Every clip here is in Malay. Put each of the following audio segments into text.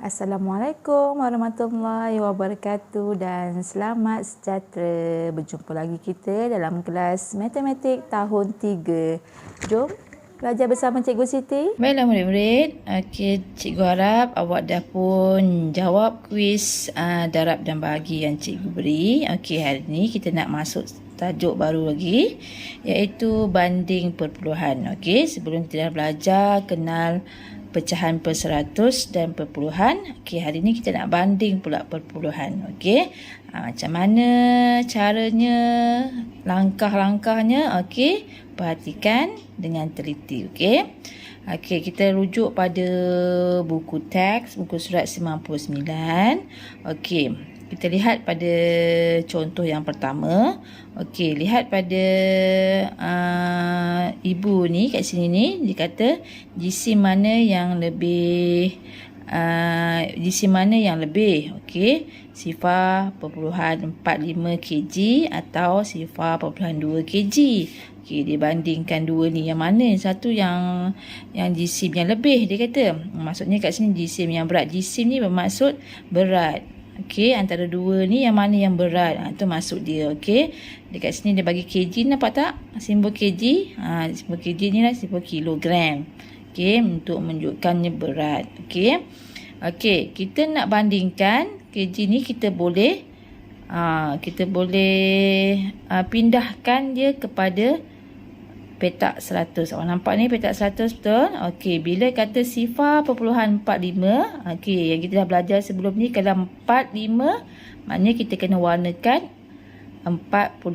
Assalamualaikum warahmatullahi wabarakatuh dan selamat sejahtera. Berjumpa lagi kita dalam kelas matematik tahun 3. Jom belajar bersama Cikgu Siti. Baiklah murid-murid, cikgu harap awak dah pun jawab kuis darab dan bahagi yang cikgu beri. Hari ni kita nak masuk tajuk baru lagi, iaitu banding perpuluhan. Sebelum kita dah belajar kenal pecahan per 100 dan perpuluhan, hari ni kita nak banding pula perpuluhan. Macam mana caranya, langkah-langkahnya, perhatikan dengan teliti. Kita rujuk pada buku teks, buku surat 99. Kita lihat pada contoh yang pertama. Lihat pada ibu ni kat sini ni, dia kata jisim mana yang lebih sifar perpuluhan 45 kg atau sifar perpuluhan 2 kg. Dia bandingkan dua ni, yang mana satu yang jisim yang lebih, dia kata. Maksudnya kat sini jisim yang berat. Jisim ni bermaksud berat. Antara dua ni yang mana yang berat? Itu maksud dia. Dekat sini dia bagi kg, nampak tak? Simbol kg. Simbol kg ni lah simbol kilogram. Untuk menunjukkannya berat. Kita nak bandingkan kg ni, kita boleh pindahkan dia kepada petak 100. Awak nampak ni petak 100, betul? Bila kata sifar perpuluhan 45, yang kita dah belajar sebelum ni, kalau 45, maknanya kita kena warnakan 45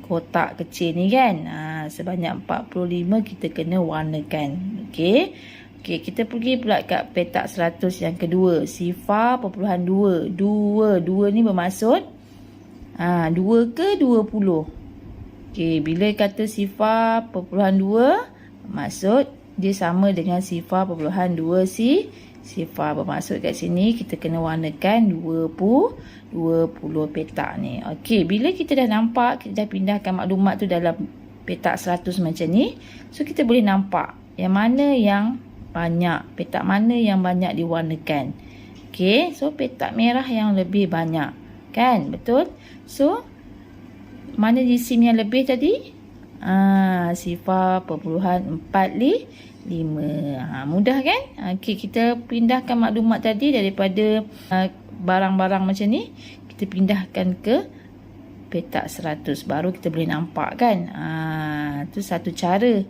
kotak kecil ni kan. Sebanyak 45 kita kena warnakan. Kita pergi pula kat petak 100 yang kedua. Sifar perpuluhan 2. 2 ni bermaksud 2 ke 20. Bila kata sifar perpuluhan 2, maksud dia sama dengan sifar perpuluhan 2 sifar. Bermaksud kat sini kita kena warnakan 20 petak ni. Bila kita dah nampak, kita dah pindahkan maklumat tu dalam petak 100 macam ni, so kita boleh nampak yang mana yang banyak, petak mana yang banyak diwarnakan. So petak merah yang lebih banyak, kan? Betul? So mana jisim yang lebih tadi? Sifar perpuluhan 45. Mudah kan? Kita pindahkan maklumat tadi daripada barang-barang macam ni, kita pindahkan ke petak 100. Baru kita boleh nampak kan? Itu satu cara.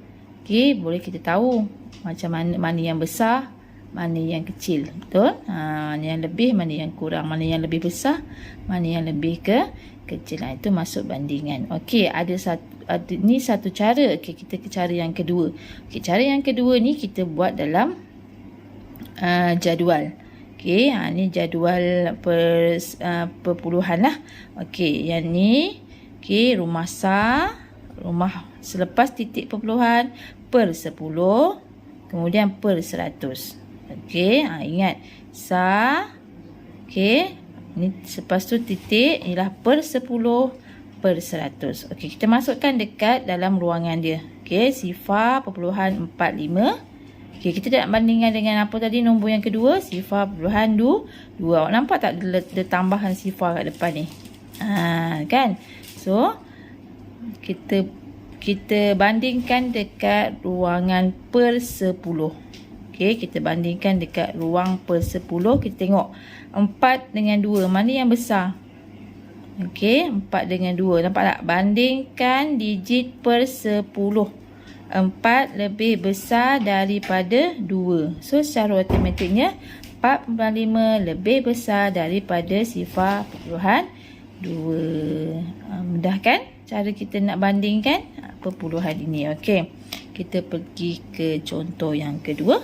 Boleh kita tahu macam mana yang besar, mana yang kecil. Betul? Mana yang lebih, mana yang kurang, mana yang lebih besar, mana yang lebih kecil. Itu masuk bandingan. Ni satu cara. Kita ke cara yang kedua. Cara yang kedua ni kita buat dalam jadual. Ni jadual perpuluhan lah. Yang ni rumah sar, rumah selepas titik perpuluhan, per 10, kemudian per 100. Ingat sar. Ni lepas tu titik, ialah per 10 per 100. Kita masukkan dekat dalam ruangan dia. Sifar perpuluhan 45. Kita nak bandingkan dengan apa tadi, nombor yang kedua, sifar perpuluhan 2. Awak nampak tak ada tambahan sifar kat depan ni? Kan? So kita bandingkan dekat ruangan per 10. Kita bandingkan dekat ruang per 10. Kita tengok 4 dengan 2, mana yang besar? 4 dengan 2. Nampak tak? Bandingkan digit per 10. 4 lebih besar daripada 2. So secara automatiknya 4.5 lebih besar daripada sifar perpuluhan 2. Mudah kan cara kita nak bandingkan perpuluhan ini? Kita pergi ke contoh yang kedua.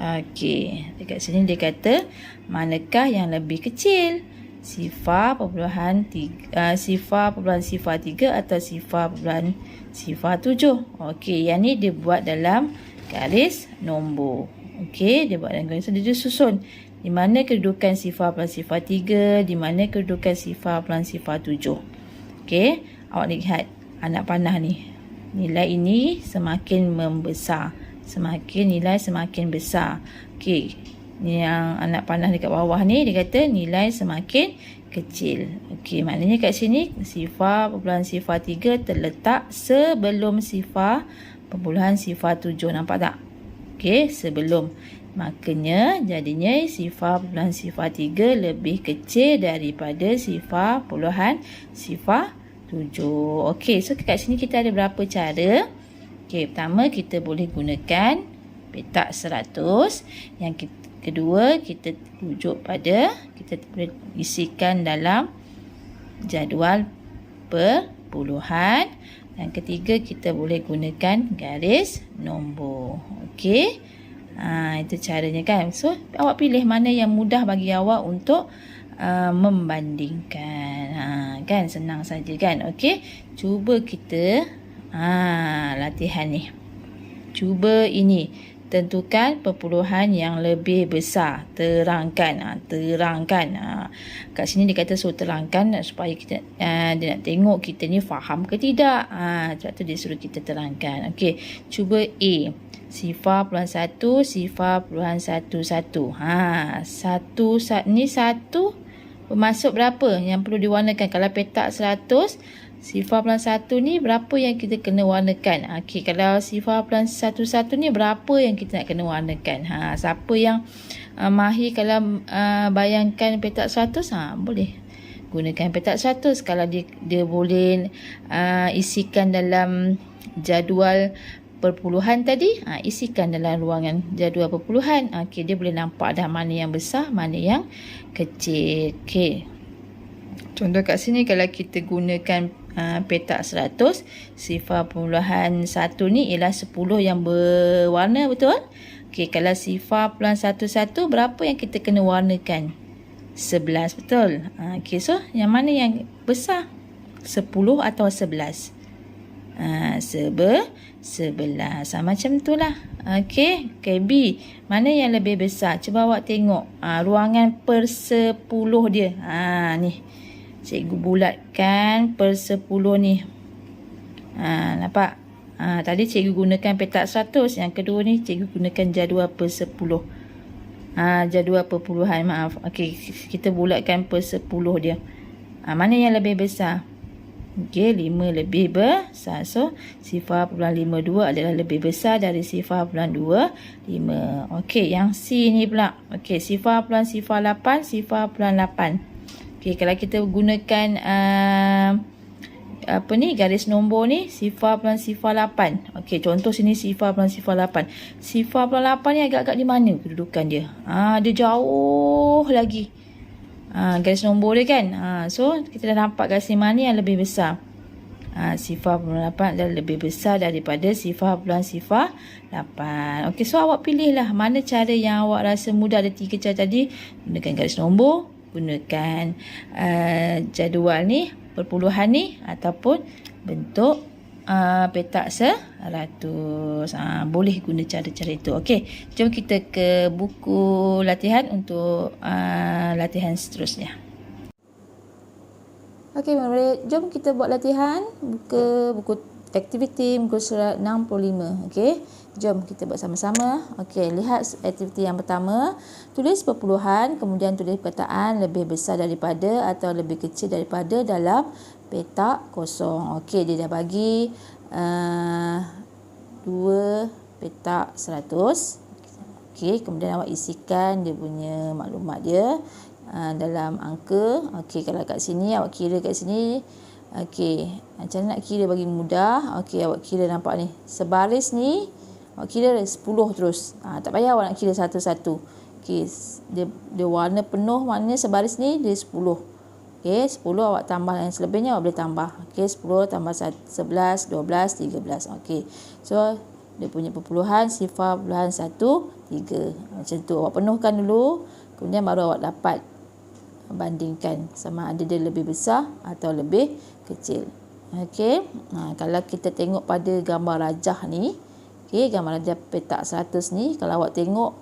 Dekat sini dia kata manakah yang lebih kecil? Sifar perpuluhan 3 atau sifar perpuluhan sifar 7. Yang ni dia buat dalam garis nombor. Dia buat dalam garis nombor. Dia susun di mana kedudukan sifar perpuluhan sifar 3, di mana kedudukan sifar perpuluhan sifar 7. Awak lihat anak panah ni. Nilai ini semakin membesar. Nilai semakin besar. Okey. Ni yang anak panah dekat bawah ni, dia kata nilai semakin kecil. Okey, maknanya kat sini sifar perpuluhan sifar 3 terletak sebelum sifar perpuluhan sifar 7. Nampak tak? Okey, sebelum. Makanya jadinya sifar perpuluhan sifar 3 lebih kecil daripada sifar perpuluhan sifar 7. Okey, so kat sini kita ada berapa cara? Okey, pertama kita boleh gunakan petak 100. Yang kedua, kita rujuk pada, kita boleh isikan dalam jadual perpuluhan. Dan ketiga, kita boleh gunakan garis nombor. Okey. Itu caranya kan. So, awak pilih mana yang mudah bagi awak untuk membandingkan. Kan senang saja kan. Okey. Cuba kita latihan ni. Cuba ini. Tentukan perpuluhan yang lebih besar. Terangkan. Terangkan. Kat sini dia kata suruh terangkan supaya kita dia nak tengok kita ni faham ke tidak. Sebab tu dia suruh kita terangkan. Okey. Cuba A. Sifar perpuluhan 1, sifar perpuluhan 11. Ni 1 bermaksud berapa yang perlu diwarnakan? Kalau petak 100, sifar perpuluhan 1 ni berapa yang kita kena warnakan? Okey, kalau sifar perpuluhan 11 ni berapa yang kita nak kena warnakan? Siapa yang mahir kalau bayangkan petak 100? Boleh gunakan petak 100. Kalau dia boleh isikan dalam jadual perpuluhan tadi, isikan dalam ruangan jadual perpuluhan. Okey, dia boleh nampak dah mana yang besar, mana yang kecil. Okey. Contoh kat sini kalau kita gunakan petak 100, sifar perpuluhan 1 ni ialah 10 yang berwarna, betul? Okey, kalau sifar perpuluhan 11, berapa yang kita kena warnakan? 11, betul? Okey, so yang mana yang besar? 10 atau 11? 11. Macam itulah. Okey, B. Mana yang lebih besar? Cuba awak tengok ruangan per 10 dia. Ni. Cikgu bulatkan per 10 ni. Nampak? Tadi cikgu gunakan petak 100. Yang kedua ni cikgu gunakan jadual per 10. Jadual perpuluhan, maaf. Okey, kita bulatkan per 10 dia. Mana yang lebih besar? Okey, 5 lebih besar. So, sifar perpuluhan 52 adalah lebih besar dari sifar perpuluhan 25. Okey, yang C ni pula. Okey, sifar perpuluhan sifar 8, sifar perpuluhan 8. Okey, kalau kita gunakan garis nombor ni, sifar perpuluhan sifar 8. Okey, contoh sini sifar perpuluhan sifar 8. Sifar perpuluhan 8 ni agak-agak di mana kedudukan dia? Dia jauh lagi. Garis nombor dia kan. So kita dah nampak garis mana yang lebih besar. Sifar perpuluhan 8 adalah lebih besar daripada sifar perpuluhan sifar 8. Okey, so awak pilihlah mana cara yang awak rasa mudah. Ada 3 cara tadi. Gunakan garis nombor, gunakan jadual ni, perpuluhan ni, ataupun bentuk petak 100. Boleh guna cara-cara itu. Okey, jom kita ke buku latihan untuk latihan seterusnya. Okey, murid-murid, jom kita buat latihan. Buka buku aktiviti muka surat 65. Okey, jom kita buat sama-sama. Okey, lihat aktiviti yang pertama. Tulis perpuluhan, kemudian tulis perkataan lebih besar daripada atau lebih kecil daripada dalam petak kosong. Okey, dia dah bagi 2 petak 100. Okey, kemudian awak isikan dia punya maklumat dia dalam angka. Okey, kalau kat sini awak kira kat sini. Okey, macam mana nak kira bagi mudah? Okey, awak kira nampak ni. Sebaris ni awak kira 10 terus. Tak payah awak nak kira satu-satu. Okey, dia warna penuh, maknanya sebaris ni dia 10. Okey, 10 awak tambah yang selebihnya awak boleh tambah. Okey, 10 tambah 11, 12, 13. Okey. So, dia punya perpuluhan sifar perpuluhan 1, 3. Macam tu. Awak penuhkan dulu. Kemudian baru awak dapat bandingkan sama ada dia lebih besar atau lebih kecil. Okey. Kalau kita tengok pada gambar rajah ni. Okey, gambar rajah petak 100 ni. Kalau awak tengok,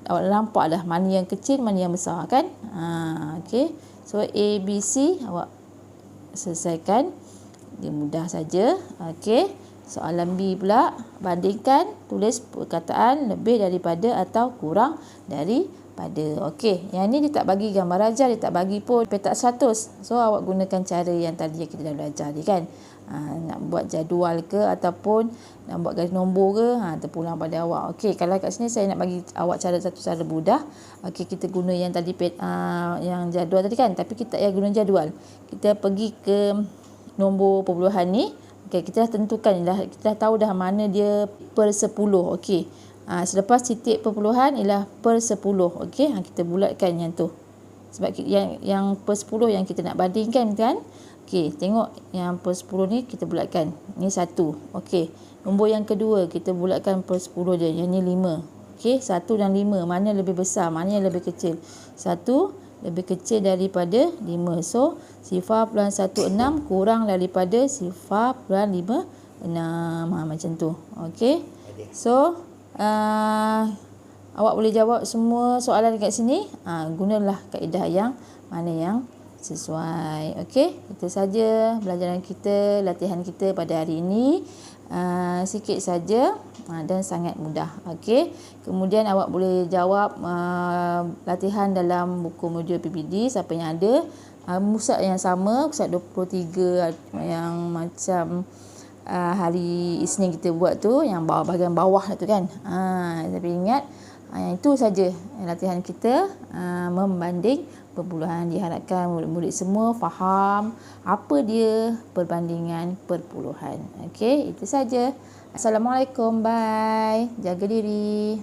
awak nampak dah mana yang kecil, mana yang besar kan. Okey. So, A, B, C awak selesaikan. Dia mudah saja. Okey. Soalan B pula, bandingkan, tulis perkataan lebih daripada atau kurang daripada. Okey, yang ni dia tak bagi gambar ajar, dia tak bagi pun petak 100. So awak gunakan cara yang tadi yang kita dah belajar ni kan. Nak buat jadual ke ataupun nak buat garis nombor ke, terpulang pada awak. Okey, kalau kat sini saya nak bagi awak satu cara mudah. Okey, kita guna yang tadi yang jadual tadi kan, tapi kita tak guna jadual. Kita pergi ke nombor perpuluhan ni. Okey, kita dah tentukan dah, kita dah tahu dah mana dia per 10. Okey. Selepas titik perpuluhan ialah per 10. Okey, kita bulatkan yang tu. Sebab yang per 10 yang kita nak bandingkan kan. Okey, tengok yang per 10 ni kita bulatkan. Ni 1. Okey. Nombor yang kedua kita bulatkan per 10 je. Yang ni 5. Okey, 1 dan 5 mana lebih besar, mana yang lebih kecil? 1 lebih kecil daripada 5. So, 0.16 kurang daripada 0.56. Macam tu. Okey. So, awak boleh jawab semua soalan dekat sini. Gunalah kaedah yang mana yang sesuai. Okey. Itu saja belajaran kita, latihan kita pada hari ini. Sikit saja dan sangat mudah. Okey. Kemudian awak boleh jawab latihan dalam buku modul PPD siapa yang ada. Pusat yang sama, pusat 23 yang macam hari Isnin kita buat tu, yang bahagian bawah tu kan. Tapi ingat yang itu saja latihan kita membanding perpuluhan. Diharapkan murid-murid semua faham apa dia perbandingan perpuluhan. Okey, itu saja. Assalamualaikum, bye. Jaga diri.